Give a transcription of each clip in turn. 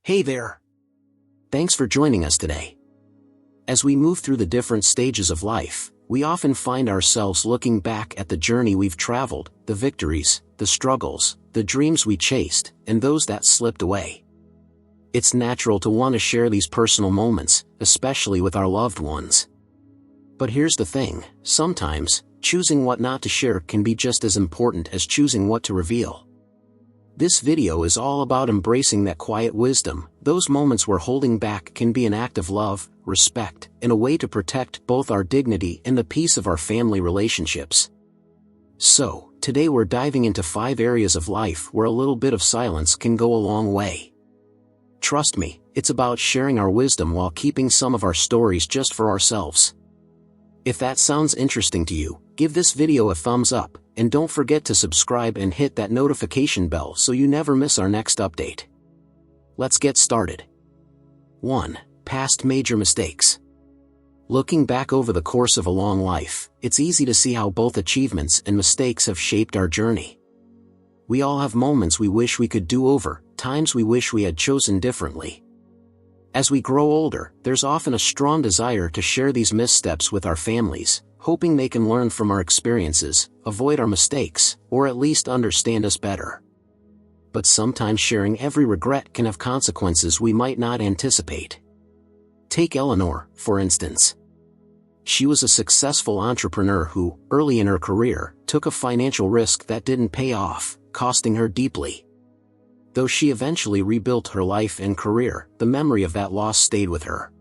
Hey there! Thanks for joining us today. As we move through the different stages of life, we often find ourselves looking back at the journey we've traveled, the victories, the struggles, the dreams we chased, and those that slipped away. It's natural to want to share these personal moments, especially with our loved ones. But here's the thing, sometimes, choosing what not to share can be just as important as choosing what to reveal. This video is all about embracing that quiet wisdom, those moments where holding back can be an act of love, respect, and a way to protect both our dignity and the peace of our family relationships. So, today we're diving into 5 areas of life where a little bit of silence can go a long way. Trust me, it's about sharing our wisdom while keeping some of our stories just for ourselves. If that sounds interesting to you, give this video a thumbs up, and don't forget to subscribe and hit that notification bell so you never miss our next update. Let's get started. 1. Past major mistakes. Looking back over the course of a long life, it's easy to see how both achievements and mistakes have shaped our journey. We all have moments we wish we could do over, times we wish we had chosen differently. As we grow older, there's often a strong desire to share these missteps with our families, hoping they can learn from our experiences, avoid our mistakes, or at least understand us better. But sometimes sharing every regret can have consequences we might not anticipate. Take Eleanor, for instance. She was a successful entrepreneur who, early in her career, took a financial risk that didn't pay off, costing her deeply. Though she eventually rebuilt her life and career, the memory of that loss stayed with her.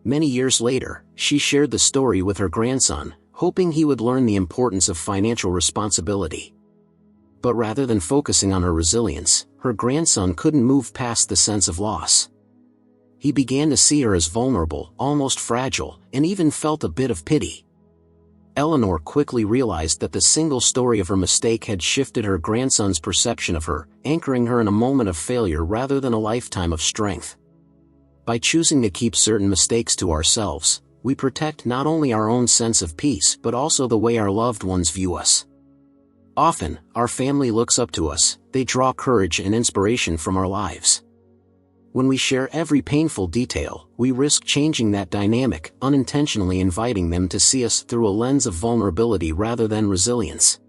Many years later, she shared the story with her grandson, hoping he would learn the importance of financial responsibility. But rather than focusing on her resilience, her grandson couldn't move past the sense of loss. He began to see her as vulnerable, almost fragile, and even felt a bit of pity. Eleanor quickly realized that the single story of her mistake had shifted her grandson's perception of her, anchoring her in a moment of failure rather than a lifetime of strength. By choosing to keep certain mistakes to ourselves, we protect not only our own sense of peace but also the way our loved ones view us. Often, our family looks up to us, they draw courage and inspiration from our lives. When we share every painful detail, we risk changing that dynamic, unintentionally inviting them to see us through a lens of vulnerability rather than resilience.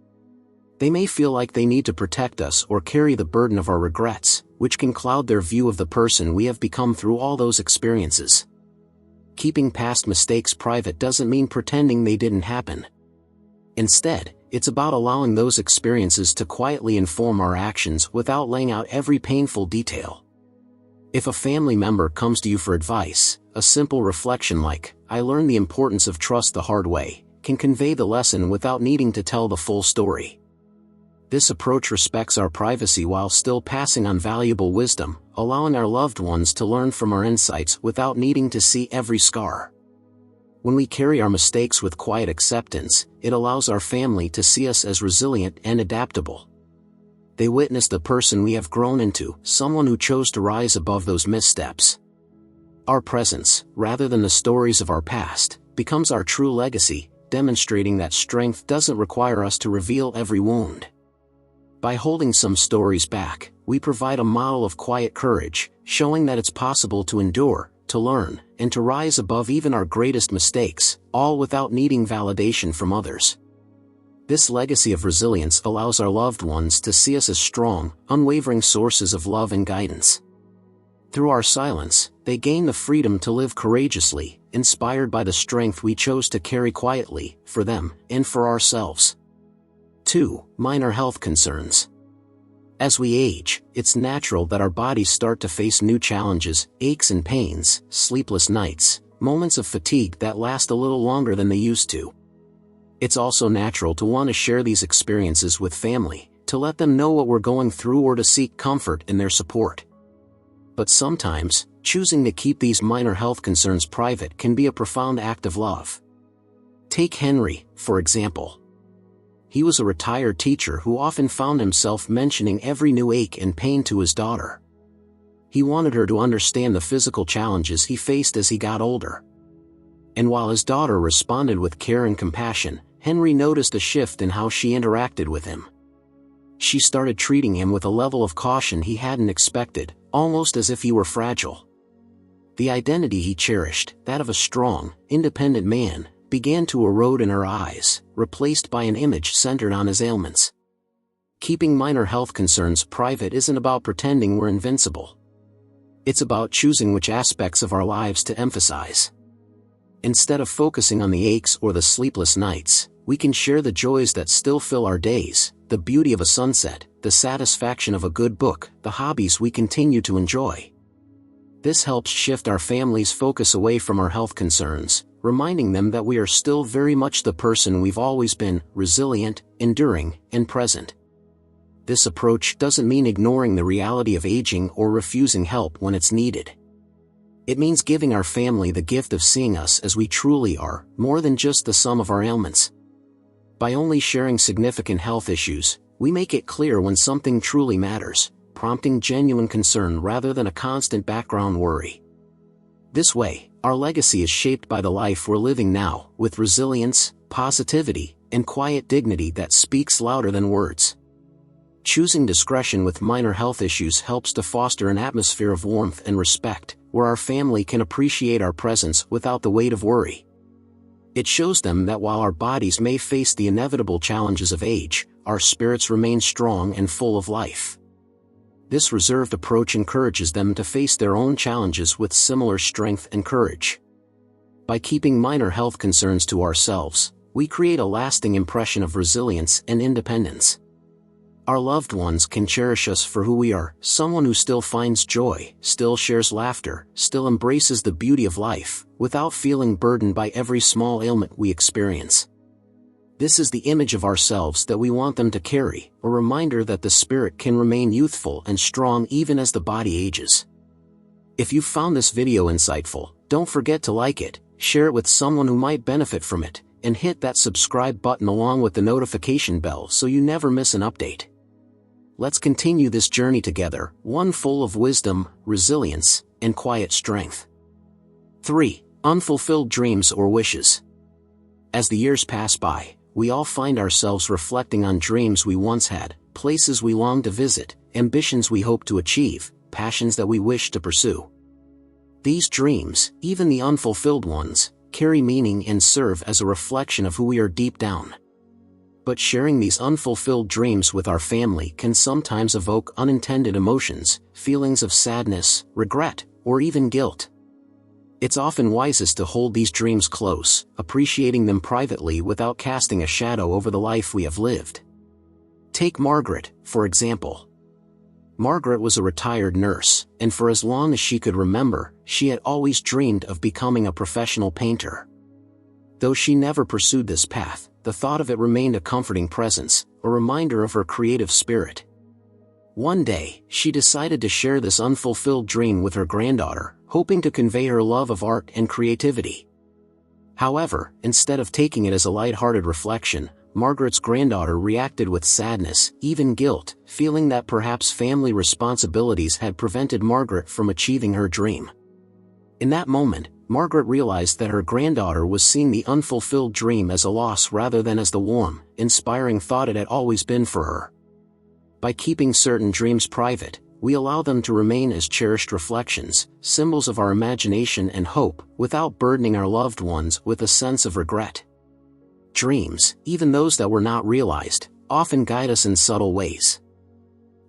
They may feel like they need to protect us or carry the burden of our regrets, which can cloud their view of the person we have become through all those experiences. Keeping past mistakes private doesn't mean pretending they didn't happen. Instead, it's about allowing those experiences to quietly inform our actions without laying out every painful detail. If a family member comes to you for advice, a simple reflection like, "I learned the importance of trust the hard way," can convey the lesson without needing to tell the full story. This approach respects our privacy while still passing on valuable wisdom, allowing our loved ones to learn from our insights without needing to see every scar. When we carry our mistakes with quiet acceptance, it allows our family to see us as resilient and adaptable. They witness the person we have grown into, someone who chose to rise above those missteps. Our presence, rather than the stories of our past, becomes our true legacy, demonstrating that strength doesn't require us to reveal every wound. By holding some stories back, we provide a model of quiet courage, showing that it's possible to endure, to learn, and to rise above even our greatest mistakes, all without needing validation from others. This legacy of resilience allows our loved ones to see us as strong, unwavering sources of love and guidance. Through our silence, they gain the freedom to live courageously, inspired by the strength we chose to carry quietly, for them, and for ourselves. 2. Minor health concerns. As we age, it's natural that our bodies start to face new challenges, aches and pains, sleepless nights, moments of fatigue that last a little longer than they used to. It's also natural to want to share these experiences with family, to let them know what we're going through or to seek comfort in their support. But sometimes, choosing to keep these minor health concerns private can be a profound act of love. Take Henry, for example. He was a retired teacher who often found himself mentioning every new ache and pain to his daughter. He wanted her to understand the physical challenges he faced as he got older. And while his daughter responded with care and compassion, Henry noticed a shift in how she interacted with him. She started treating him with a level of caution he hadn't expected, almost as if he were fragile. The identity he cherished, that of a strong, independent man, began to erode in her eyes, replaced by an image centered on his ailments. Keeping minor health concerns private isn't about pretending we're invincible. It's about choosing which aspects of our lives to emphasize. Instead of focusing on the aches or the sleepless nights, we can share the joys that still fill our days, the beauty of a sunset, the satisfaction of a good book, the hobbies we continue to enjoy. This helps shift our family's focus away from our health concerns, reminding them that we are still very much the person we've always been, resilient, enduring, and present. This approach doesn't mean ignoring the reality of aging or refusing help when it's needed. It means giving our family the gift of seeing us as we truly are, more than just the sum of our ailments. By only sharing significant health issues, we make it clear when something truly matters, prompting genuine concern rather than a constant background worry. This way, our legacy is shaped by the life we're living now, with resilience, positivity, and quiet dignity that speaks louder than words. Choosing discretion with minor health issues helps to foster an atmosphere of warmth and respect, where our family can appreciate our presence without the weight of worry. It shows them that while our bodies may face the inevitable challenges of age, our spirits remain strong and full of life. This reserved approach encourages them to face their own challenges with similar strength and courage. By keeping minor health concerns to ourselves, we create a lasting impression of resilience and independence. Our loved ones can cherish us for who we are, someone who still finds joy, still shares laughter, still embraces the beauty of life, without feeling burdened by every small ailment we experience. This is the image of ourselves that we want them to carry, a reminder that the spirit can remain youthful and strong even as the body ages. If you found this video insightful, don't forget to like it, share it with someone who might benefit from it, and hit that subscribe button along with the notification bell so you never miss an update. Let's continue this journey together, one full of wisdom, resilience, and quiet strength. 3. Unfulfilled dreams or wishes. As the years pass by, we all find ourselves reflecting on dreams we once had, places we long to visit, ambitions we hope to achieve, passions that we wish to pursue. These dreams, even the unfulfilled ones, carry meaning and serve as a reflection of who we are deep down. But sharing these unfulfilled dreams with our family can sometimes evoke unintended emotions, feelings of sadness, regret, or even guilt. It's often wisest to hold these dreams close, appreciating them privately without casting a shadow over the life we have lived. Take Margaret, for example. Margaret was a retired nurse, and for as long as she could remember, she had always dreamed of becoming a professional painter. Though she never pursued this path, the thought of it remained a comforting presence, a reminder of her creative spirit. One day, she decided to share this unfulfilled dream with her granddaughter, hoping to convey her love of art and creativity. However, instead of taking it as a light-hearted reflection, Margaret's granddaughter reacted with sadness, even guilt, feeling that perhaps family responsibilities had prevented Margaret from achieving her dream. In that moment, Margaret realized that her granddaughter was seeing the unfulfilled dream as a loss rather than as the warm, inspiring thought it had always been for her. By keeping certain dreams private, we allow them to remain as cherished reflections, symbols of our imagination and hope, without burdening our loved ones with a sense of regret. Dreams, even those that were not realized, often guide us in subtle ways.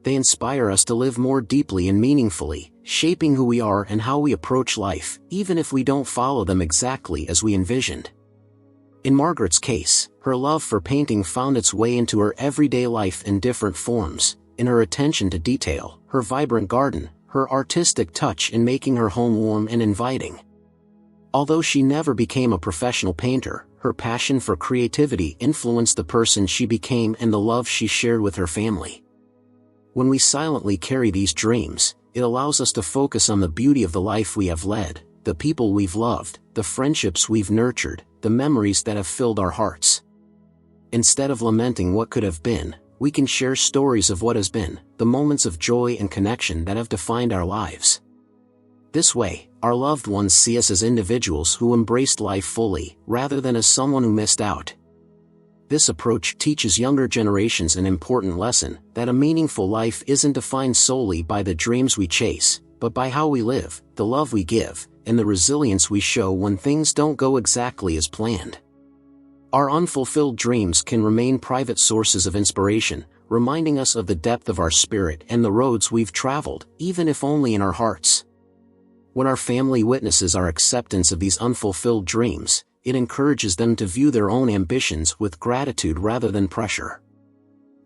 They inspire us to live more deeply and meaningfully, shaping who we are and how we approach life, even if we don't follow them exactly as we envisioned. In Margaret's case, her love for painting found its way into her everyday life in different forms, in her attention to detail, her vibrant garden, her artistic touch in making her home warm and inviting. Although she never became a professional painter, her passion for creativity influenced the person she became and the love she shared with her family. When we silently carry these dreams, it allows us to focus on the beauty of the life we have led, the people we've loved, the friendships we've nurtured, the memories that have filled our hearts. Instead of lamenting what could have been, we can share stories of what has been, the moments of joy and connection that have defined our lives. This way, our loved ones see us as individuals who embraced life fully, rather than as someone who missed out. This approach teaches younger generations an important lesson, that a meaningful life isn't defined solely by the dreams we chase, but by how we live, the love we give, and the resilience we show when things don't go exactly as planned. Our unfulfilled dreams can remain private sources of inspiration, reminding us of the depth of our spirit and the roads we've traveled, even if only in our hearts. When our family witnesses our acceptance of these unfulfilled dreams, it encourages them to view their own ambitions with gratitude rather than pressure.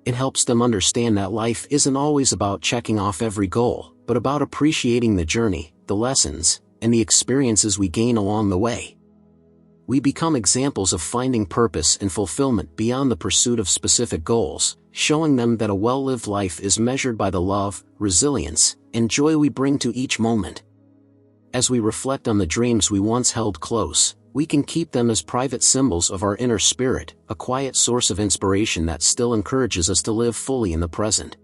It helps them understand that life isn't always about checking off every goal, but about appreciating the journey, the lessons, and the experiences we gain along the way. We become examples of finding purpose and fulfillment beyond the pursuit of specific goals, showing them that a well-lived life is measured by the love, resilience, and joy we bring to each moment. As we reflect on the dreams we once held close, we can keep them as private symbols of our inner spirit, a quiet source of inspiration that still encourages us to live fully in the present.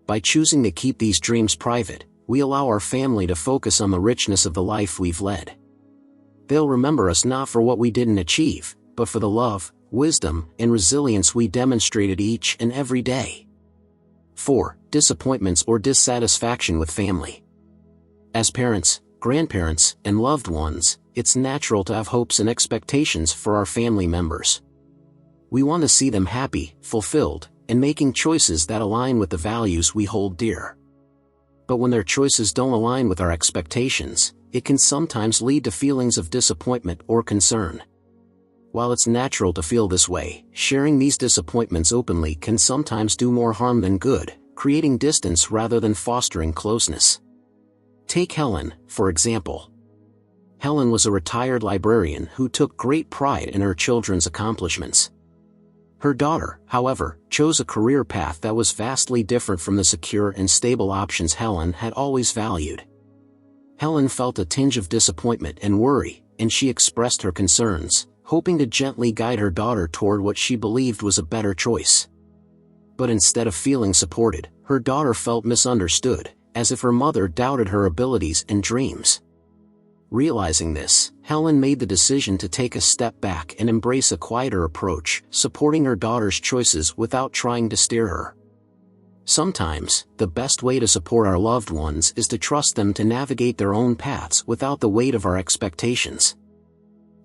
By choosing to keep these dreams private, we allow our family to focus on the richness of the life we've led. They'll remember us not for what we didn't achieve, but for the love, wisdom, and resilience we demonstrated each and every day. 4. Disappointments or dissatisfaction with family. As parents, grandparents, and loved ones, it's natural to have hopes and expectations for our family members. We want to see them happy, fulfilled, and making choices that align with the values we hold dear. But when their choices don't align with our expectations, it can sometimes lead to feelings of disappointment or concern. While it's natural to feel this way, sharing these disappointments openly can sometimes do more harm than good, creating distance rather than fostering closeness. Take Helen, for example. Helen was a retired librarian who took great pride in her children's accomplishments. Her daughter, however, chose a career path that was vastly different from the secure and stable options Helen had always valued. Helen felt a tinge of disappointment and worry, and she expressed her concerns, hoping to gently guide her daughter toward what she believed was a better choice. But instead of feeling supported, her daughter felt misunderstood, as if her mother doubted her abilities and dreams. Realizing this, Helen made the decision to take a step back and embrace a quieter approach, supporting her daughter's choices without trying to steer her. Sometimes, the best way to support our loved ones is to trust them to navigate their own paths without the weight of our expectations.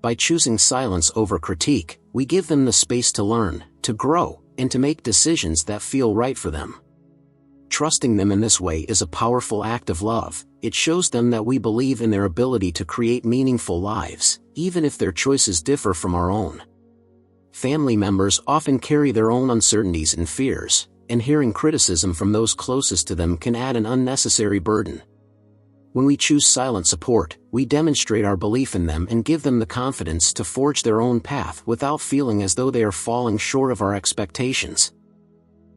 By choosing silence over critique, we give them the space to learn, to grow, and to make decisions that feel right for them. Trusting them in this way is a powerful act of love. It shows them that we believe in their ability to create meaningful lives, even if their choices differ from our own. Family members often carry their own uncertainties and fears, and hearing criticism from those closest to them can add an unnecessary burden. When we choose silent support, we demonstrate our belief in them and give them the confidence to forge their own path without feeling as though they are falling short of our expectations.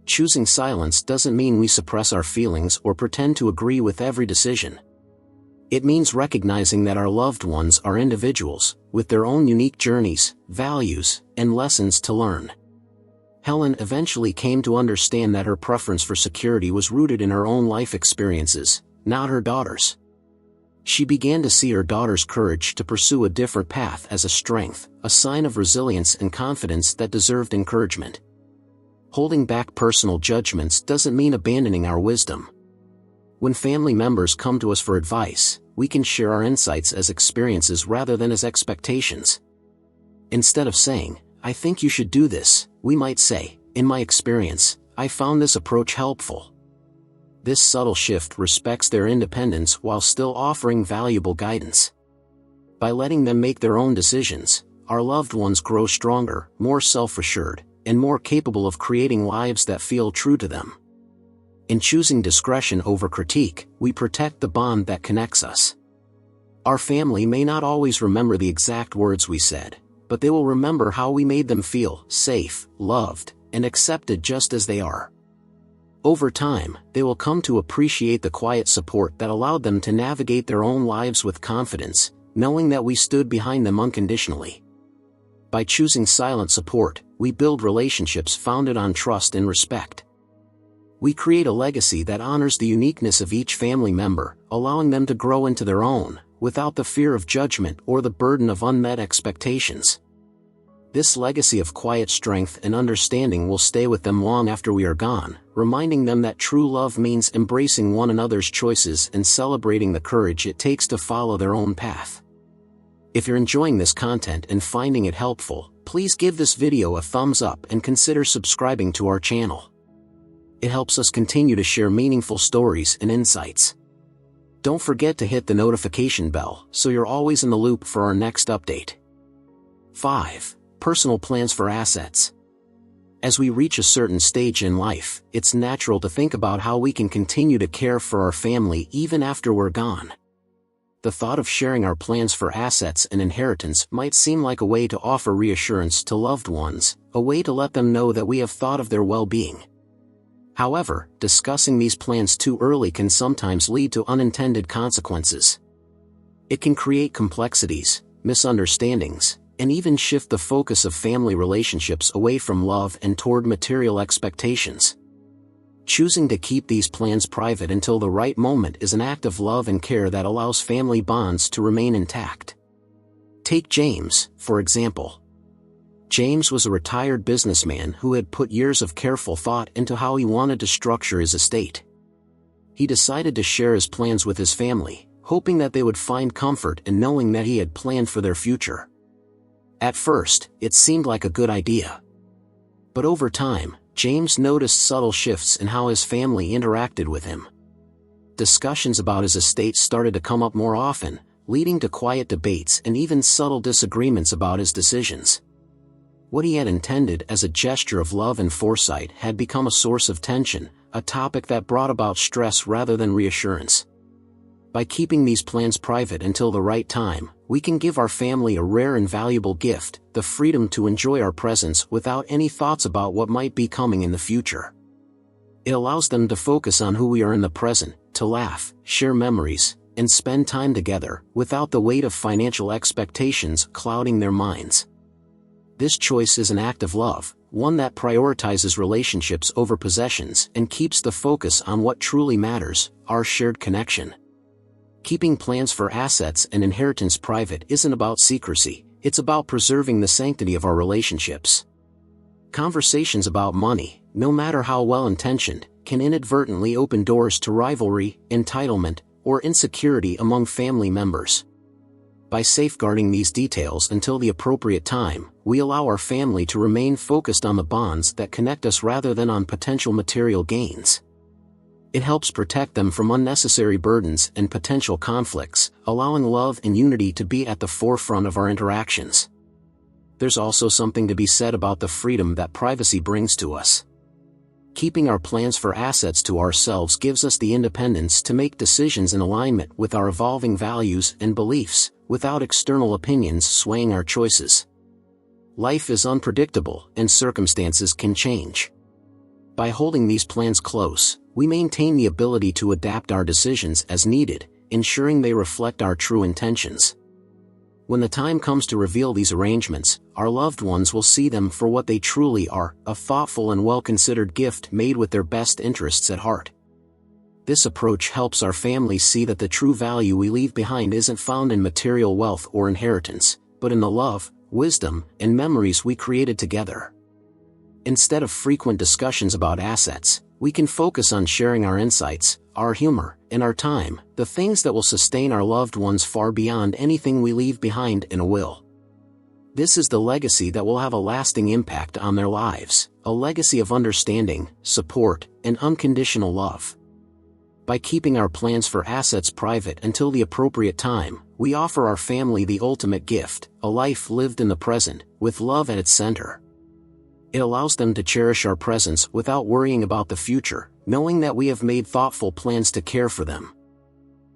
Choosing silence doesn't mean we suppress our feelings or pretend to agree with every decision. It means recognizing that our loved ones are individuals, with their own unique journeys, values, and lessons to learn. Helen eventually came to understand that her preference for security was rooted in her own life experiences, not her daughter's. She began to see her daughter's courage to pursue a different path as a strength, a sign of resilience and confidence that deserved encouragement. Holding back personal judgments doesn't mean abandoning our wisdom. When family members come to us for advice, we can share our insights as experiences rather than as expectations. Instead of saying, "I think you should do this," we might say, "In my experience, I found this approach helpful." This subtle shift respects their independence while still offering valuable guidance. By letting them make their own decisions, our loved ones grow stronger, more self-assured, and more capable of creating lives that feel true to them. In choosing discretion over critique, we protect the bond that connects us. Our family may not always remember the exact words we said, but they will remember how we made them feel safe, loved, and accepted just as they are. Over time, they will come to appreciate the quiet support that allowed them to navigate their own lives with confidence, knowing that we stood behind them unconditionally. By choosing silent support, we build relationships founded on trust and respect. We create a legacy that honors the uniqueness of each family member, allowing them to grow into their own, without the fear of judgment or the burden of unmet expectations. This legacy of quiet strength and understanding will stay with them long after we are gone, reminding them that true love means embracing one another's choices and celebrating the courage it takes to follow their own path. If you're enjoying this content and finding it helpful, please give this video a thumbs up and consider subscribing to our channel. It helps us continue to share meaningful stories and insights. Don't forget to hit the notification bell so you're always in the loop for our next update. 5. Personal plans for assets. As we reach a certain stage in life, it's natural to think about how we can continue to care for our family even after we're gone. The thought of sharing our plans for assets and inheritance might seem like a way to offer reassurance to loved ones, a way to let them know that we have thought of their well-being. However, discussing these plans too early can sometimes lead to unintended consequences. It can create complexities, misunderstandings, and even shift the focus of family relationships away from love and toward material expectations. Choosing to keep these plans private until the right moment is an act of love and care that allows family bonds to remain intact. Take James, for example. James was a retired businessman who had put years of careful thought into how he wanted to structure his estate. He decided to share his plans with his family, hoping that they would find comfort in knowing that he had planned for their future. At first, it seemed like a good idea. But over time, James noticed subtle shifts in how his family interacted with him. Discussions about his estate started to come up more often, leading to quiet debates and even subtle disagreements about his decisions. What he had intended as a gesture of love and foresight had become a source of tension, a topic that brought about stress rather than reassurance. By keeping these plans private until the right time, we can give our family a rare and valuable gift, the freedom to enjoy our presence without any thoughts about what might be coming in the future. It allows them to focus on who we are in the present, to laugh, share memories, and spend time together, without the weight of financial expectations clouding their minds. This choice is an act of love, one that prioritizes relationships over possessions and keeps the focus on what truly matters, our shared connection. Keeping plans for assets and inheritance private isn't about secrecy, it's about preserving the sanctity of our relationships. Conversations about money, no matter how well-intentioned, can inadvertently open doors to rivalry, entitlement, or insecurity among family members. By safeguarding these details until the appropriate time, we allow our family to remain focused on the bonds that connect us rather than on potential material gains. It helps protect them from unnecessary burdens and potential conflicts, allowing love and unity to be at the forefront of our interactions. There's also something to be said about the freedom that privacy brings to us. Keeping our plans for assets to ourselves gives us the independence to make decisions in alignment with our evolving values and beliefs, without external opinions swaying our choices. Life is unpredictable and circumstances can change. By holding these plans close, we maintain the ability to adapt our decisions as needed, ensuring they reflect our true intentions. When the time comes to reveal these arrangements, our loved ones will see them for what they truly are, a thoughtful and well-considered gift made with their best interests at heart. This approach helps our families see that the true value we leave behind isn't found in material wealth or inheritance, but in the love, wisdom, and memories we created together. Instead of frequent discussions about assets, we can focus on sharing our insights, our humor, and our time, the things that will sustain our loved ones far beyond anything we leave behind in a will. This is the legacy that will have a lasting impact on their lives, a legacy of understanding, support, and unconditional love. By keeping our plans for assets private until the appropriate time, we offer our family the ultimate gift, a life lived in the present, with love at its center. It allows them to cherish our presence without worrying about the future, knowing that we have made thoughtful plans to care for them.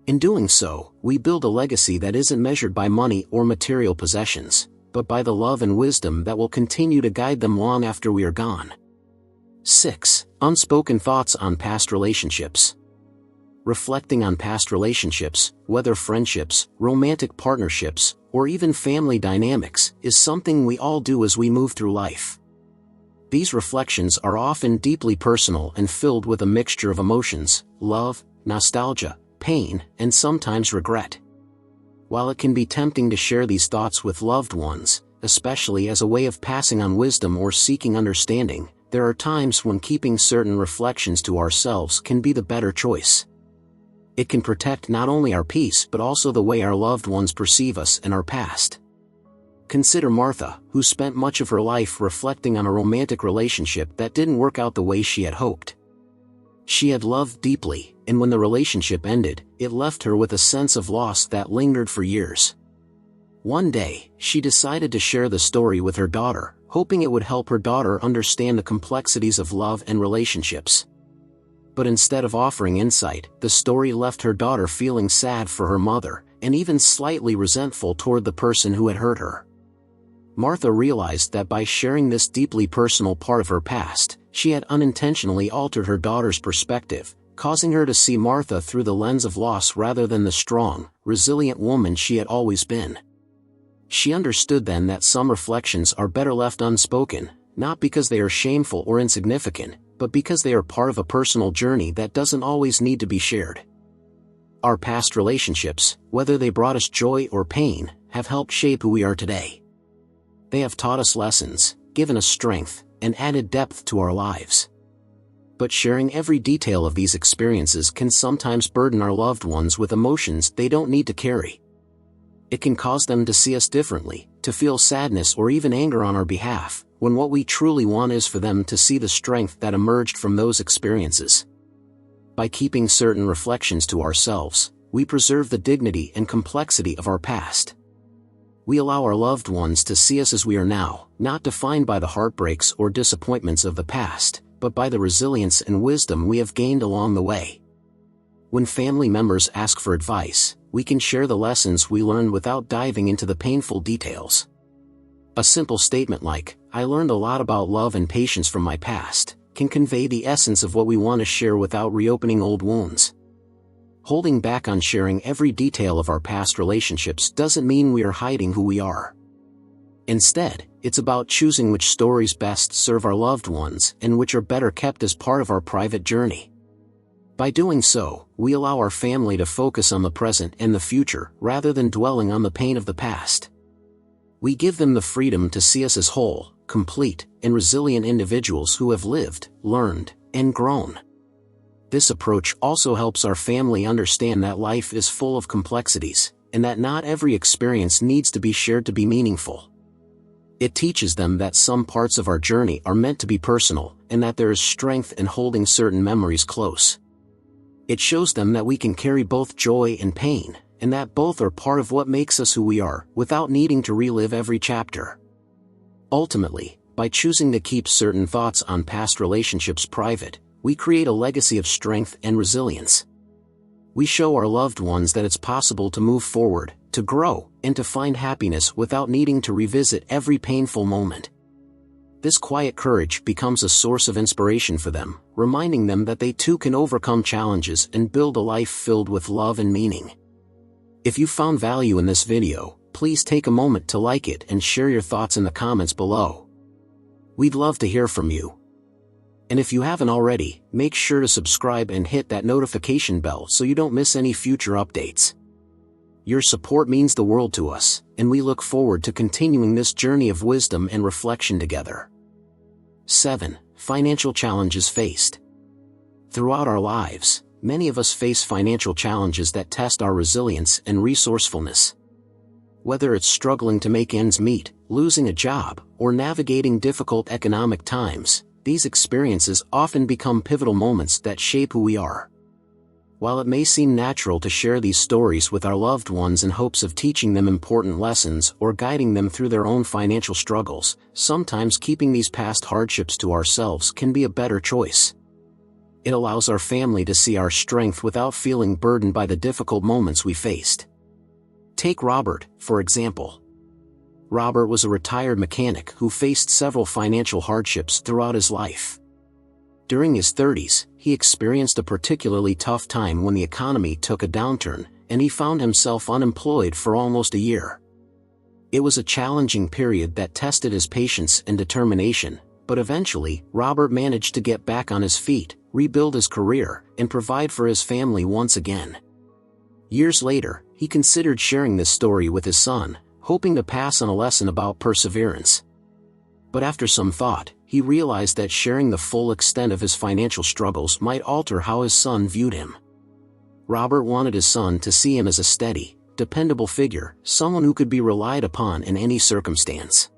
In doing so, we build a legacy that isn't measured by money or material possessions, but by the love and wisdom that will continue to guide them long after we are gone. 6. Unspoken thoughts on past relationships. Reflecting on past relationships, whether friendships, romantic partnerships, or even family dynamics, is something we all do as we move through life. These reflections are often deeply personal and filled with a mixture of emotions, love, nostalgia, pain, and sometimes regret. While it can be tempting to share these thoughts with loved ones, especially as a way of passing on wisdom or seeking understanding, there are times when keeping certain reflections to ourselves can be the better choice. It can protect not only our peace but also the way our loved ones perceive us and our past. Consider Martha, who spent much of her life reflecting on a romantic relationship that didn't work out the way she had hoped. She had loved deeply, and when the relationship ended, it left her with a sense of loss that lingered for years. One day, she decided to share the story with her daughter, hoping it would help her daughter understand the complexities of love and relationships. But instead of offering insight, the story left her daughter feeling sad for her mother, and even slightly resentful toward the person who had hurt her. Martha realized that by sharing this deeply personal part of her past, she had unintentionally altered her daughter's perspective, causing her to see Martha through the lens of loss rather than the strong, resilient woman she had always been. She understood then that some reflections are better left unspoken, not because they are shameful or insignificant, but because they are part of a personal journey that doesn't always need to be shared. Our past relationships, whether they brought us joy or pain, have helped shape who we are today. They have taught us lessons, given us strength, and added depth to our lives. But sharing every detail of these experiences can sometimes burden our loved ones with emotions they don't need to carry. It can cause them to see us differently, to feel sadness or even anger on our behalf, when what we truly want is for them to see the strength that emerged from those experiences. By keeping certain reflections to ourselves, we preserve the dignity and complexity of our past. We allow our loved ones to see us as we are now, not defined by the heartbreaks or disappointments of the past, but by the resilience and wisdom we have gained along the way. When family members ask for advice, we can share the lessons we learned without diving into the painful details. A simple statement like, "I learned a lot about love and patience from my past," can convey the essence of what we want to share without reopening old wounds. Holding back on sharing every detail of our past relationships doesn't mean we are hiding who we are. Instead, it's about choosing which stories best serve our loved ones and which are better kept as part of our private journey. By doing so, we allow our family to focus on the present and the future rather than dwelling on the pain of the past. We give them the freedom to see us as whole, complete, and resilient individuals who have lived, learned, and grown. This approach also helps our family understand that life is full of complexities, and that not every experience needs to be shared to be meaningful. It teaches them that some parts of our journey are meant to be personal, and that there is strength in holding certain memories close. It shows them that we can carry both joy and pain, and that both are part of what makes us who we are, without needing to relive every chapter. Ultimately, by choosing to keep certain thoughts on past relationships private, we create a legacy of strength and resilience. We show our loved ones that it's possible to move forward, to grow, and to find happiness without needing to revisit every painful moment. This quiet courage becomes a source of inspiration for them, reminding them that they too can overcome challenges and build a life filled with love and meaning. If you found value in this video, please take a moment to like it and share your thoughts in the comments below. We'd love to hear from you. And if you haven't already, make sure to subscribe and hit that notification bell so you don't miss any future updates. Your support means the world to us, and we look forward to continuing this journey of wisdom and reflection together. 7. Financial challenges faced. Throughout our lives, many of us face financial challenges that test our resilience and resourcefulness. Whether it's struggling to make ends meet, losing a job, or navigating difficult economic times, these experiences often become pivotal moments that shape who we are. While it may seem natural to share these stories with our loved ones in hopes of teaching them important lessons or guiding them through their own financial struggles, sometimes keeping these past hardships to ourselves can be a better choice. It allows our family to see our strength without feeling burdened by the difficult moments we faced. Take Robert, for example. Robert was a retired mechanic who faced several financial hardships throughout his life. During his 30s, he experienced a particularly tough time when the economy took a downturn, and he found himself unemployed for almost a year. It was a challenging period that tested his patience and determination, but eventually, Robert managed to get back on his feet, rebuild his career, and provide for his family once again. Years later, he considered sharing this story with his son, hoping to pass on a lesson about perseverance. But after some thought, he realized that sharing the full extent of his financial struggles might alter how his son viewed him. Robert wanted his son to see him as a steady, dependable figure, someone who could be relied upon in any circumstance.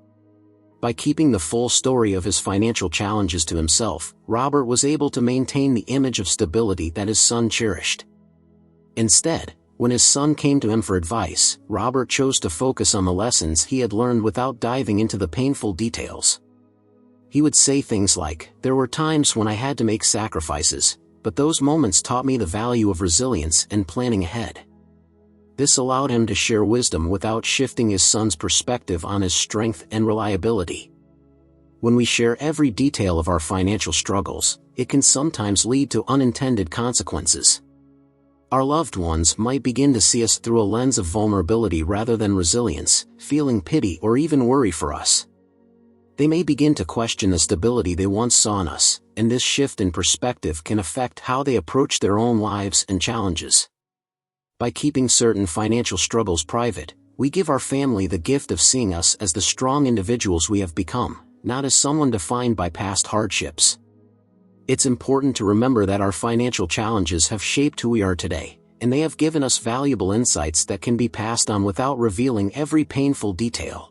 By keeping the full story of his financial challenges to himself, Robert was able to maintain the image of stability that his son cherished. Instead, when his son came to him for advice, Robert chose to focus on the lessons he had learned without diving into the painful details. He would say things like, "There were times when I had to make sacrifices, but those moments taught me the value of resilience and planning ahead." This allowed him to share wisdom without shifting his son's perspective on his strength and reliability. When we share every detail of our financial struggles, it can sometimes lead to unintended consequences. Our loved ones might begin to see us through a lens of vulnerability rather than resilience, feeling pity or even worry for us. They may begin to question the stability they once saw in us, and this shift in perspective can affect how they approach their own lives and challenges. By keeping certain financial struggles private, we give our family the gift of seeing us as the strong individuals we have become, not as someone defined by past hardships. It's important to remember that our financial challenges have shaped who we are today, and they have given us valuable insights that can be passed on without revealing every painful detail.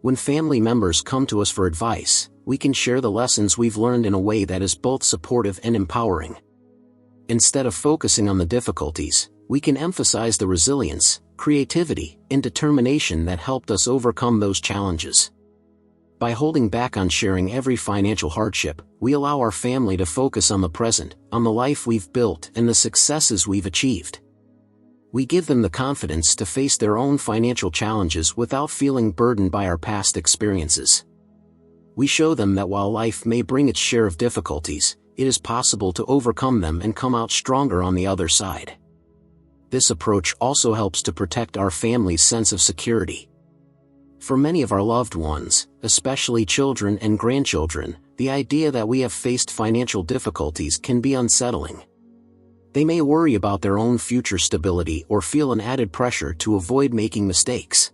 When family members come to us for advice, we can share the lessons we've learned in a way that is both supportive and empowering. Instead of focusing on the difficulties, we can emphasize the resilience, creativity, and determination that helped us overcome those challenges. By holding back on sharing every financial hardship, we allow our family to focus on the present, on the life we've built and the successes we've achieved. We give them the confidence to face their own financial challenges without feeling burdened by our past experiences. We show them that while life may bring its share of difficulties, it is possible to overcome them and come out stronger on the other side. This approach also helps to protect our family's sense of security. For many of our loved ones, especially children and grandchildren, the idea that we have faced financial difficulties can be unsettling. They may worry about their own future stability or feel an added pressure to avoid making mistakes.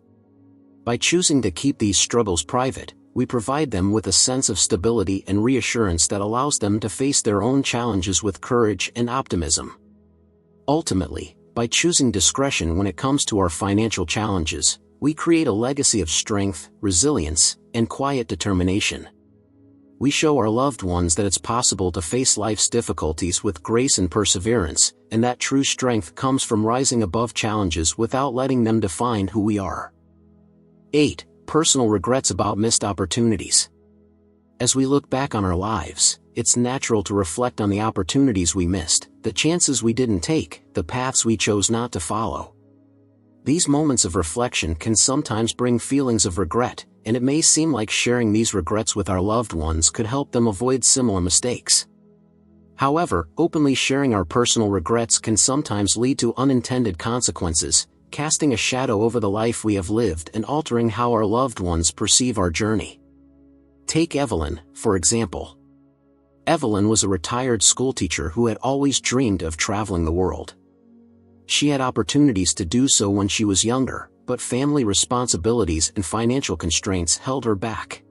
By choosing to keep these struggles private, we provide them with a sense of stability and reassurance that allows them to face their own challenges with courage and optimism. Ultimately, by choosing discretion when it comes to our financial challenges, we create a legacy of strength, resilience, and quiet determination. We show our loved ones that it's possible to face life's difficulties with grace and perseverance, and that true strength comes from rising above challenges without letting them define who we are. 8. Personal regrets about missed opportunities. As we look back on our lives, it's natural to reflect on the opportunities we missed, the chances we didn't take, the paths we chose not to follow. These moments of reflection can sometimes bring feelings of regret, and it may seem like sharing these regrets with our loved ones could help them avoid similar mistakes. However, openly sharing our personal regrets can sometimes lead to unintended consequences, casting a shadow over the life we have lived and altering how our loved ones perceive our journey. Take Evelyn, for example. Evelyn was a retired schoolteacher who had always dreamed of traveling the world. She had opportunities to do so when she was younger, but family responsibilities and financial constraints held her back.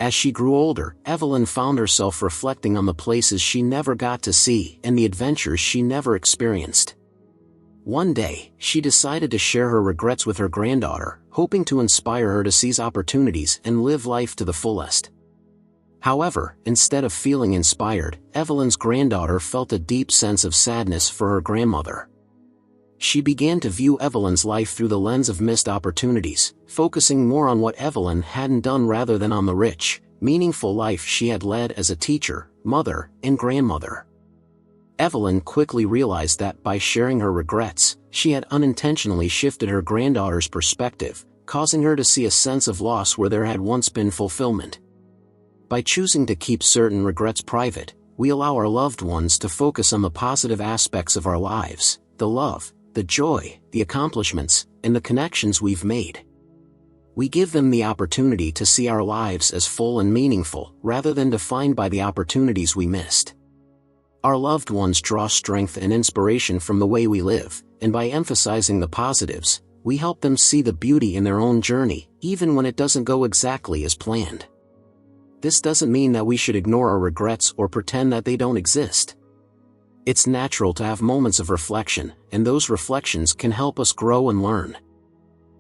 As she grew older, Evelyn found herself reflecting on the places she never got to see and the adventures she never experienced. One day, she decided to share her regrets with her granddaughter, hoping to inspire her to seize opportunities and live life to the fullest. However, instead of feeling inspired, Evelyn's granddaughter felt a deep sense of sadness for her grandmother. She began to view Evelyn's life through the lens of missed opportunities, focusing more on what Evelyn hadn't done rather than on the rich, meaningful life she had led as a teacher, mother, and grandmother. Evelyn quickly realized that by sharing her regrets, she had unintentionally shifted her granddaughter's perspective, causing her to see a sense of loss where there had once been fulfillment. By choosing to keep certain regrets private, we allow our loved ones to focus on the positive aspects of our lives, the love, the joy, the accomplishments, and the connections we've made. We give them the opportunity to see our lives as full and meaningful, rather than defined by the opportunities we missed. Our loved ones draw strength and inspiration from the way we live, and by emphasizing the positives, we help them see the beauty in their own journey, even when it doesn't go exactly as planned. This doesn't mean that we should ignore our regrets or pretend that they don't exist. It's natural to have moments of reflection, and those reflections can help us grow and learn.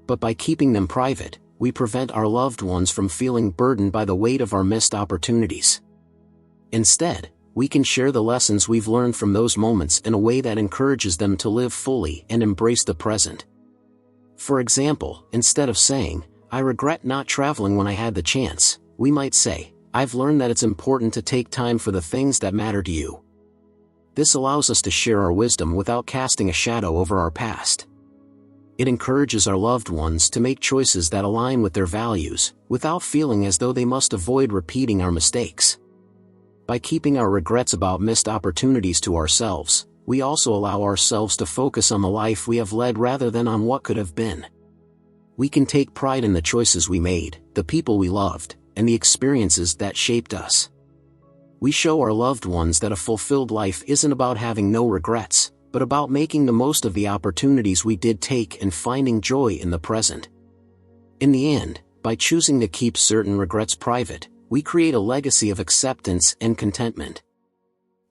But by keeping them private, we prevent our loved ones from feeling burdened by the weight of our missed opportunities. Instead, we can share the lessons we've learned from those moments in a way that encourages them to live fully and embrace the present. For example, instead of saying, "I regret not traveling when I had the chance," we might say, "I've learned that it's important to take time for the things that matter to you." This allows us to share our wisdom without casting a shadow over our past. It encourages our loved ones to make choices that align with their values, without feeling as though they must avoid repeating our mistakes. By keeping our regrets about missed opportunities to ourselves, we also allow ourselves to focus on the life we have led rather than on what could have been. We can take pride in the choices we made, the people we loved, and the experiences that shaped us. We show our loved ones that a fulfilled life isn't about having no regrets, but about making the most of the opportunities we did take and finding joy in the present. In the end, by choosing to keep certain regrets private, we create a legacy of acceptance and contentment.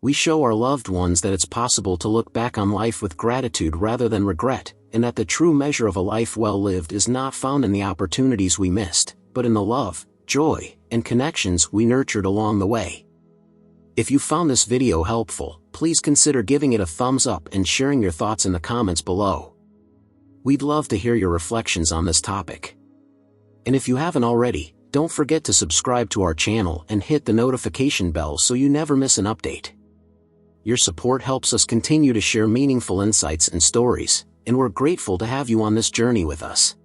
We show our loved ones that it's possible to look back on life with gratitude rather than regret, and that the true measure of a life well lived is not found in the opportunities we missed, but in the love, joy, and connections we nurtured along the way. If you found this video helpful, please consider giving it a thumbs up and sharing your thoughts in the comments below. We'd love to hear your reflections on this topic. And if you haven't already, don't forget to subscribe to our channel and hit the notification bell so you never miss an update. Your support helps us continue to share meaningful insights and stories, and we're grateful to have you on this journey with us.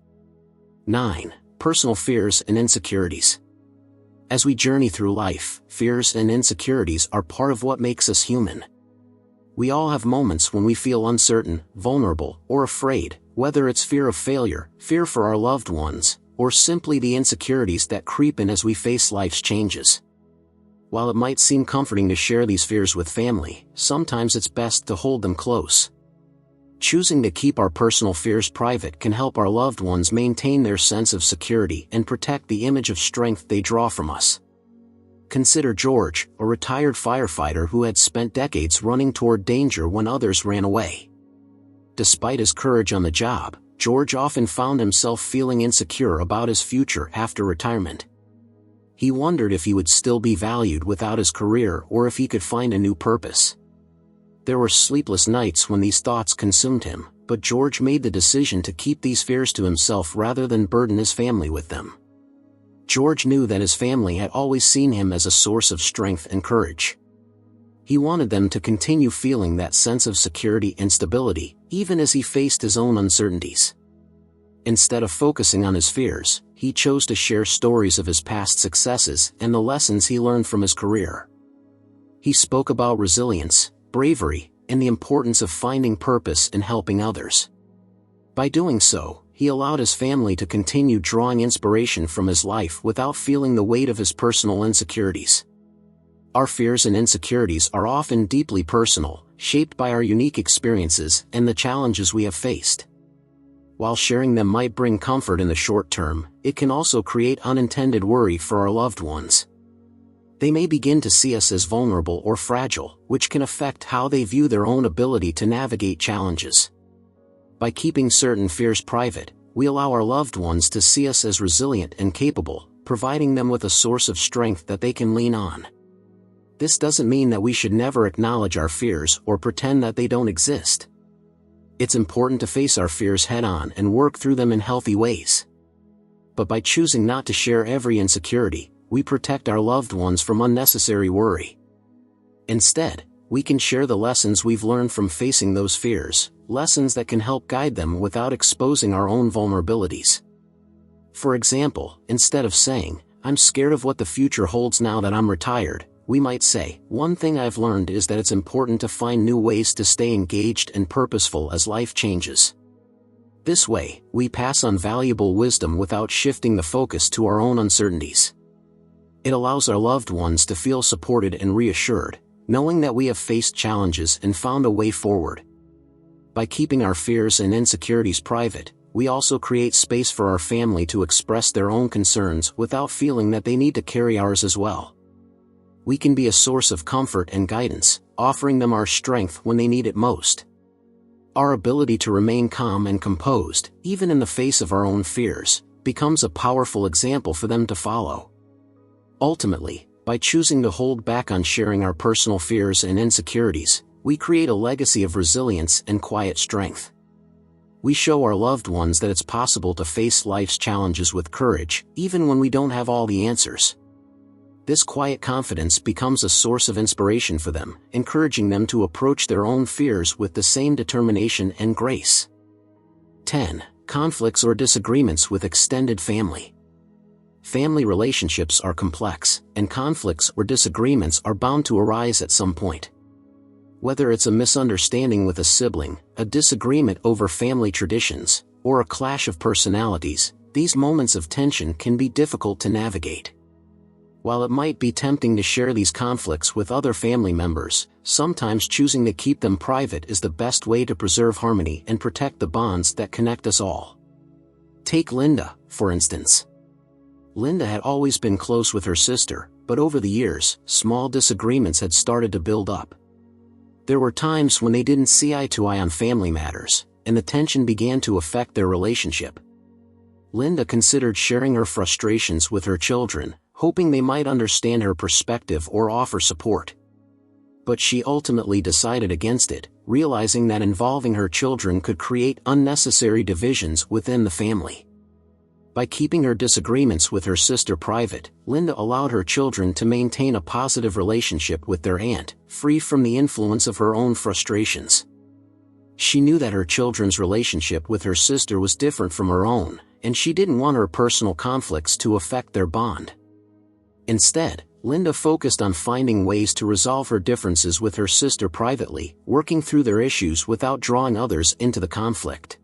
9. Personal fears and insecurities. As we journey through life, fears and insecurities are part of what makes us human. We all have moments when we feel uncertain, vulnerable, or afraid, whether it's fear of failure, fear for our loved ones, or simply the insecurities that creep in as we face life's changes. While it might seem comforting to share these fears with family, sometimes it's best to hold them close. Choosing to keep our personal fears private can help our loved ones maintain their sense of security and protect the image of strength they draw from us. Consider George, a retired firefighter who had spent decades running toward danger when others ran away. Despite his courage on the job, George often found himself feeling insecure about his future after retirement. He wondered if he would still be valued without his career or if he could find a new purpose. There were sleepless nights when these thoughts consumed him, but George made the decision to keep these fears to himself rather than burden his family with them. George knew that his family had always seen him as a source of strength and courage. He wanted them to continue feeling that sense of security and stability, even as he faced his own uncertainties. Instead of focusing on his fears, he chose to share stories of his past successes and the lessons he learned from his career. He spoke about resilience, bravery, and the importance of finding purpose in helping others. By doing so, he allowed his family to continue drawing inspiration from his life without feeling the weight of his personal insecurities. Our fears and insecurities are often deeply personal, shaped by our unique experiences and the challenges we have faced. While sharing them might bring comfort in the short term, it can also create unintended worry for our loved ones. They may begin to see us as vulnerable or fragile, which can affect how they view their own ability to navigate challenges. By keeping certain fears private, we allow our loved ones to see us as resilient and capable, providing them with a source of strength that they can lean on. This doesn't mean that we should never acknowledge our fears or pretend that they don't exist. It's important to face our fears head-on and work through them in healthy ways. But by choosing not to share every insecurity, we protect our loved ones from unnecessary worry. Instead, we can share the lessons we've learned from facing those fears, lessons that can help guide them without exposing our own vulnerabilities. For example, instead of saying, "I'm scared of what the future holds now that I'm retired," we might say, "One thing I've learned is that it's important to find new ways to stay engaged and purposeful as life changes." This way, we pass on valuable wisdom without shifting the focus to our own uncertainties. It allows our loved ones to feel supported and reassured, knowing that we have faced challenges and found a way forward. By keeping our fears and insecurities private, we also create space for our family to express their own concerns without feeling that they need to carry ours as well. We can be a source of comfort and guidance, offering them our strength when they need it most. Our ability to remain calm and composed, even in the face of our own fears, becomes a powerful example for them to follow. Ultimately, by choosing to hold back on sharing our personal fears and insecurities, we create a legacy of resilience and quiet strength. We show our loved ones that it's possible to face life's challenges with courage, even when we don't have all the answers. This quiet confidence becomes a source of inspiration for them, encouraging them to approach their own fears with the same determination and grace. 10. Conflicts or disagreements with extended family. Family relationships are complex, and conflicts or disagreements are bound to arise at some point. Whether it's a misunderstanding with a sibling, a disagreement over family traditions, or a clash of personalities, these moments of tension can be difficult to navigate. While it might be tempting to share these conflicts with other family members, sometimes choosing to keep them private is the best way to preserve harmony and protect the bonds that connect us all. Take Linda, for instance. Linda had always been close with her sister, but over the years, small disagreements had started to build up. There were times when they didn't see eye to eye on family matters, and the tension began to affect their relationship. Linda considered sharing her frustrations with her children, hoping they might understand her perspective or offer support. But she ultimately decided against it, realizing that involving her children could create unnecessary divisions within the family. By keeping her disagreements with her sister private, Linda allowed her children to maintain a positive relationship with their aunt, free from the influence of her own frustrations. She knew that her children's relationship with her sister was different from her own, and she didn't want her personal conflicts to affect their bond. Instead, Linda focused on finding ways to resolve her differences with her sister privately, working through their issues without drawing others into the conflict.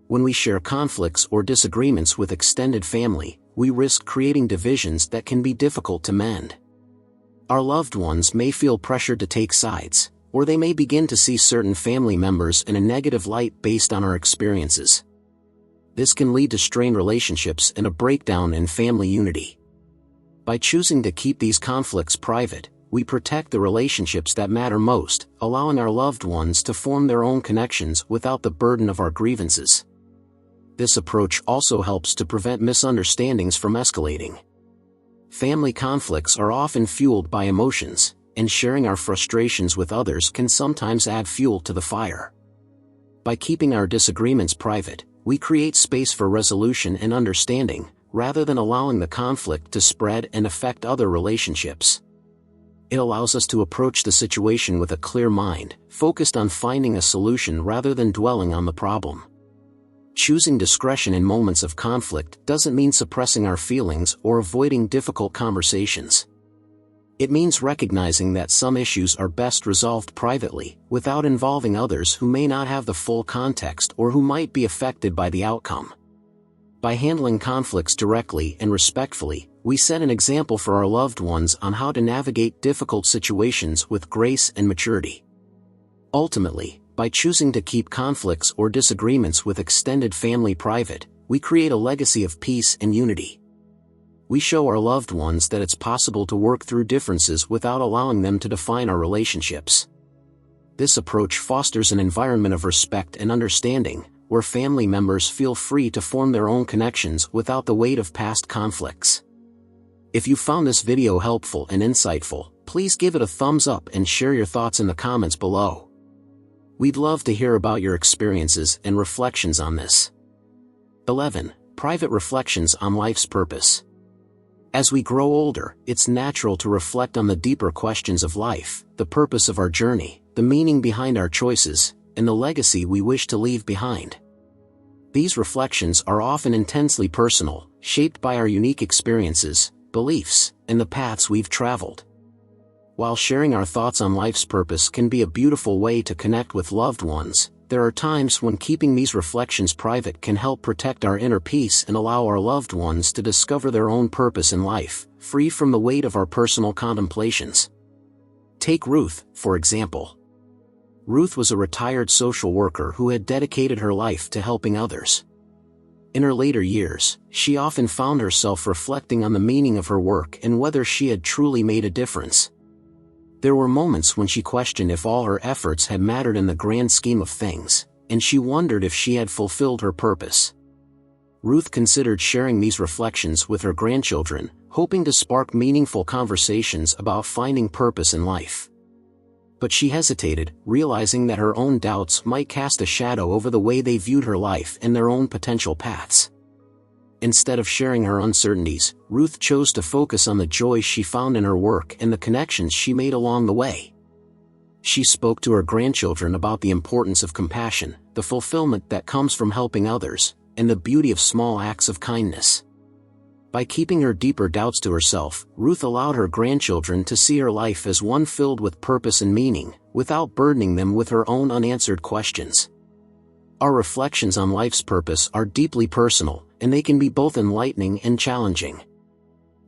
When we share conflicts or disagreements with extended family, we risk creating divisions that can be difficult to mend. Our loved ones may feel pressured to take sides, or they may begin to see certain family members in a negative light based on our experiences. This can lead to strained relationships and a breakdown in family unity. By choosing to keep these conflicts private, we protect the relationships that matter most, allowing our loved ones to form their own connections without the burden of our grievances. This approach also helps to prevent misunderstandings from escalating. Family conflicts are often fueled by emotions, and sharing our frustrations with others can sometimes add fuel to the fire. By keeping our disagreements private, we create space for resolution and understanding, rather than allowing the conflict to spread and affect other relationships. It allows us to approach the situation with a clear mind, focused on finding a solution rather than dwelling on the problem. Choosing discretion in moments of conflict doesn't mean suppressing our feelings or avoiding difficult conversations. It means recognizing that some issues are best resolved privately, without involving others who may not have the full context or who might be affected by the outcome. By handling conflicts directly and respectfully, we set an example for our loved ones on how to navigate difficult situations with grace and maturity. Ultimately, by choosing to keep conflicts or disagreements with extended family private, we create a legacy of peace and unity. We show our loved ones that it's possible to work through differences without allowing them to define our relationships. This approach fosters an environment of respect and understanding, where family members feel free to form their own connections without the weight of past conflicts. If you found this video helpful and insightful, please give it a thumbs up and share your thoughts in the comments below. We'd love to hear about your experiences and reflections on this. 11. Private reflections on life's purpose. As we grow older, it's natural to reflect on the deeper questions of life, the purpose of our journey, the meaning behind our choices, and the legacy we wish to leave behind. These reflections are often intensely personal, shaped by our unique experiences, beliefs, and the paths we've traveled. While sharing our thoughts on life's purpose can be a beautiful way to connect with loved ones, there are times when keeping these reflections private can help protect our inner peace and allow our loved ones to discover their own purpose in life, free from the weight of our personal contemplations. Take Ruth, for example. Ruth was a retired social worker who had dedicated her life to helping others. In her later years, she often found herself reflecting on the meaning of her work and whether she had truly made a difference. There were moments when she questioned if all her efforts had mattered in the grand scheme of things, and she wondered if she had fulfilled her purpose. Ruth considered sharing these reflections with her grandchildren, hoping to spark meaningful conversations about finding purpose in life. But she hesitated, realizing that her own doubts might cast a shadow over the way they viewed her life and their own potential paths. Instead of sharing her uncertainties, Ruth chose to focus on the joy she found in her work and the connections she made along the way. She spoke to her grandchildren about the importance of compassion, the fulfillment that comes from helping others, and the beauty of small acts of kindness. By keeping her deeper doubts to herself, Ruth allowed her grandchildren to see her life as one filled with purpose and meaning, without burdening them with her own unanswered questions. Our reflections on life's purpose are deeply personal, and they can be both enlightening and challenging.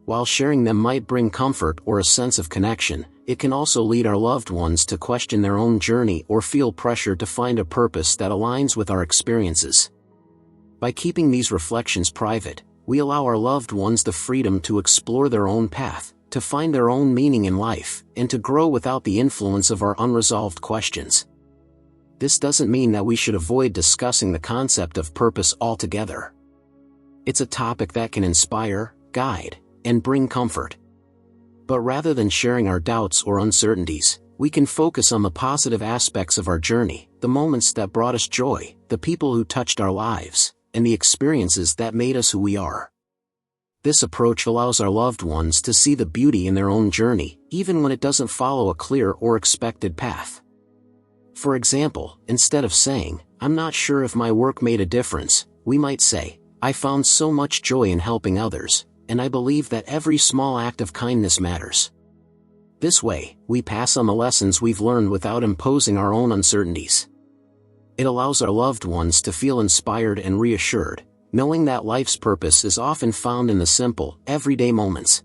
While sharing them might bring comfort or a sense of connection, it can also lead our loved ones to question their own journey or feel pressure to find a purpose that aligns with our experiences. By keeping these reflections private, we allow our loved ones the freedom to explore their own path, to find their own meaning in life, and to grow without the influence of our unresolved questions. This doesn't mean that we should avoid discussing the concept of purpose altogether. It's a topic that can inspire, guide, and bring comfort. But rather than sharing our doubts or uncertainties, we can focus on the positive aspects of our journey, the moments that brought us joy, the people who touched our lives, and the experiences that made us who we are. This approach allows our loved ones to see the beauty in their own journey, even when it doesn't follow a clear or expected path. For example, instead of saying, "I'm not sure if my work made a difference," we might say, "I found so much joy in helping others, and I believe that every small act of kindness matters." This way, we pass on the lessons we've learned without imposing our own uncertainties. It allows our loved ones to feel inspired and reassured, knowing that life's purpose is often found in the simple, everyday moments.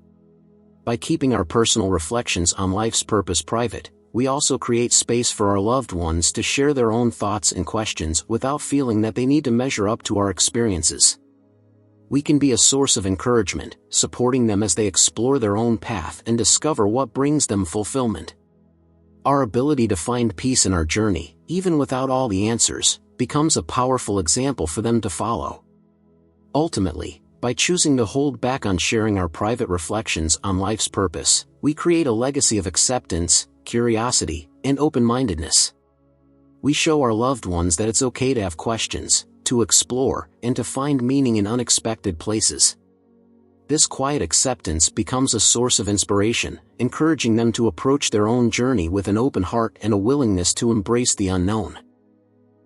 By keeping our personal reflections on life's purpose private, we also create space for our loved ones to share their own thoughts and questions without feeling that they need to measure up to our experiences. We can be a source of encouragement, supporting them as they explore their own path and discover what brings them fulfillment. Our ability to find peace in our journey, even without all the answers, becomes a powerful example for them to follow. Ultimately, by choosing to hold back on sharing our private reflections on life's purpose, we create a legacy of acceptance, curiosity, and open-mindedness. We show our loved ones that it's okay to have questions, to explore, and to find meaning in unexpected places. This quiet acceptance becomes a source of inspiration, encouraging them to approach their own journey with an open heart and a willingness to embrace the unknown.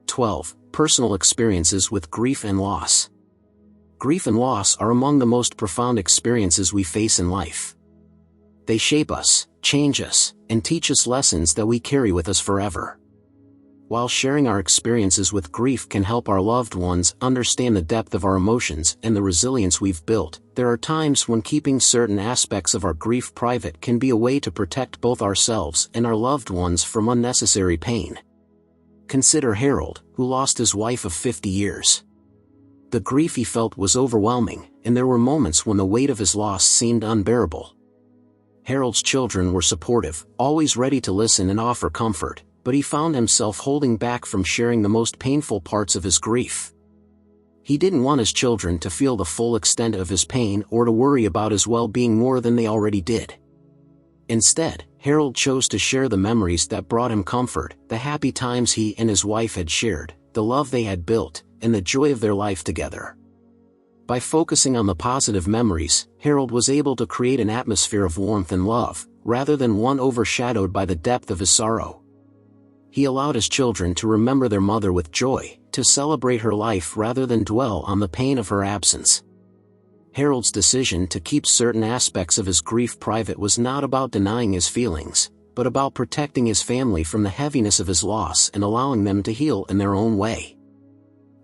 12. Personal experiences with grief and loss. Grief and loss are among the most profound experiences we face in life. They shape us, change us, and teach us lessons that we carry with us forever. While sharing our experiences with grief can help our loved ones understand the depth of our emotions and the resilience we've built, there are times when keeping certain aspects of our grief private can be a way to protect both ourselves and our loved ones from unnecessary pain. Consider Harold, who lost his wife of 50 years. The grief he felt was overwhelming, and there were moments when the weight of his loss seemed unbearable. Harold's children were supportive, always ready to listen and offer comfort, but he found himself holding back from sharing the most painful parts of his grief. He didn't want his children to feel the full extent of his pain or to worry about his well-being more than they already did. Instead, Harold chose to share the memories that brought him comfort, the happy times he and his wife had shared, the love they had built, and the joy of their life together. By focusing on the positive memories, Harold was able to create an atmosphere of warmth and love, rather than one overshadowed by the depth of his sorrow. He allowed his children to remember their mother with joy, to celebrate her life rather than dwell on the pain of her absence. Harold's decision to keep certain aspects of his grief private was not about denying his feelings, but about protecting his family from the heaviness of his loss and allowing them to heal in their own way.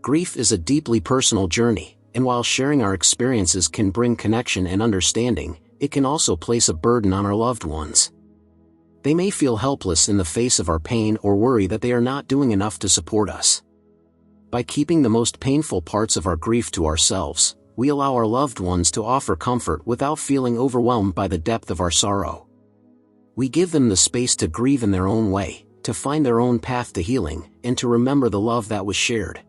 Grief is a deeply personal journey, and while sharing our experiences can bring connection and understanding, it can also place a burden on our loved ones. They may feel helpless in the face of our pain or worry that they are not doing enough to support us. By keeping the most painful parts of our grief to ourselves, we allow our loved ones to offer comfort without feeling overwhelmed by the depth of our sorrow. We give them the space to grieve in their own way, to find their own path to healing, and to remember the love that was shared.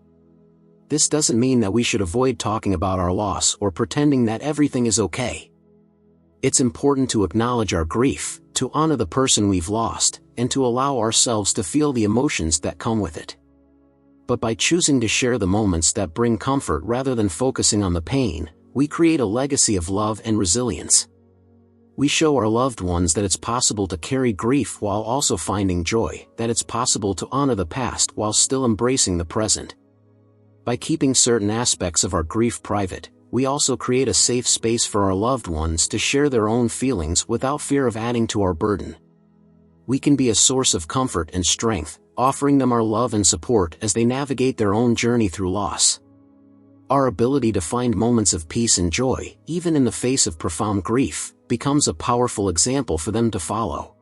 This doesn't mean that we should avoid talking about our loss or pretending that everything is okay. It's important to acknowledge our grief, to honor the person we've lost, and to allow ourselves to feel the emotions that come with it. But by choosing to share the moments that bring comfort rather than focusing on the pain, we create a legacy of love and resilience. We show our loved ones that it's possible to carry grief while also finding joy, that it's possible to honor the past while still embracing the present. By keeping certain aspects of our grief private, we also create a safe space for our loved ones to share their own feelings without fear of adding to our burden. We can be a source of comfort and strength, offering them our love and support as they navigate their own journey through loss. Our ability to find moments of peace and joy, even in the face of profound grief, becomes a powerful example for them to follow.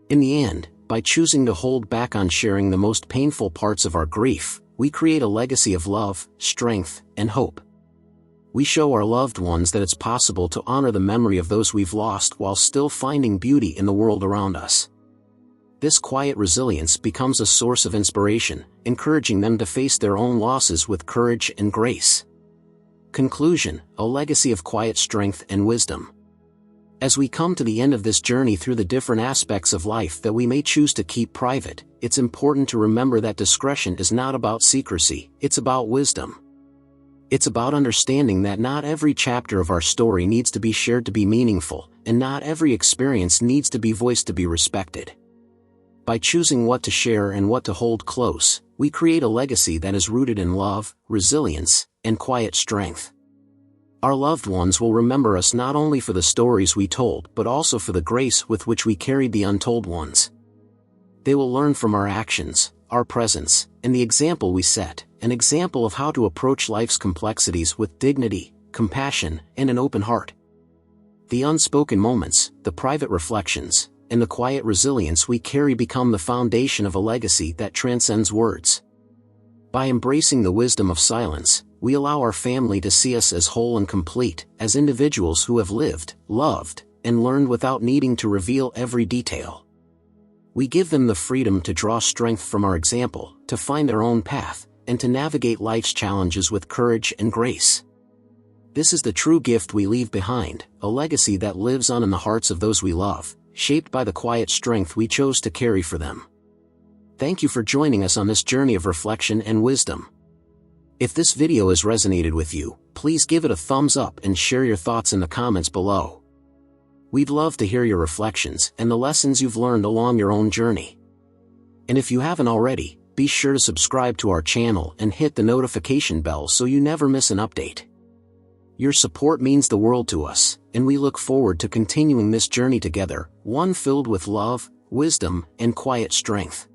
In the end, by choosing to hold back on sharing the most painful parts of our grief, we create a legacy of love, strength, and hope. We show our loved ones that it's possible to honor the memory of those we've lost while still finding beauty in the world around us. This quiet resilience becomes a source of inspiration, encouraging them to face their own losses with courage and grace. Conclusion: a legacy of quiet strength and wisdom. As we come to the end of this journey through the different aspects of life that we may choose to keep private, it's important to remember that discretion is not about secrecy, it's about wisdom. It's about understanding that not every chapter of our story needs to be shared to be meaningful, and not every experience needs to be voiced to be respected. By choosing what to share and what to hold close, we create a legacy that is rooted in love, resilience, and quiet strength. Our loved ones will remember us not only for the stories we told but also for the grace with which we carried the untold ones. They will learn from our actions, our presence, and the example we set, an example of how to approach life's complexities with dignity, compassion, and an open heart. The unspoken moments, the private reflections, and the quiet resilience we carry become the foundation of a legacy that transcends words. By embracing the wisdom of silence, we allow our family to see us as whole and complete, as individuals who have lived, loved, and learned without needing to reveal every detail. We give them the freedom to draw strength from our example, to find their own path, and to navigate life's challenges with courage and grace. This is the true gift we leave behind, a legacy that lives on in the hearts of those we love, shaped by the quiet strength we chose to carry for them. Thank you for joining us on this journey of reflection and wisdom. If this video has resonated with you, please give it a thumbs up and share your thoughts in the comments below. We'd love to hear your reflections and the lessons you've learned along your own journey. And if you haven't already, be sure to subscribe to our channel and hit the notification bell so you never miss an update. Your support means the world to us, and we look forward to continuing this journey together, one filled with love, wisdom, and quiet strength.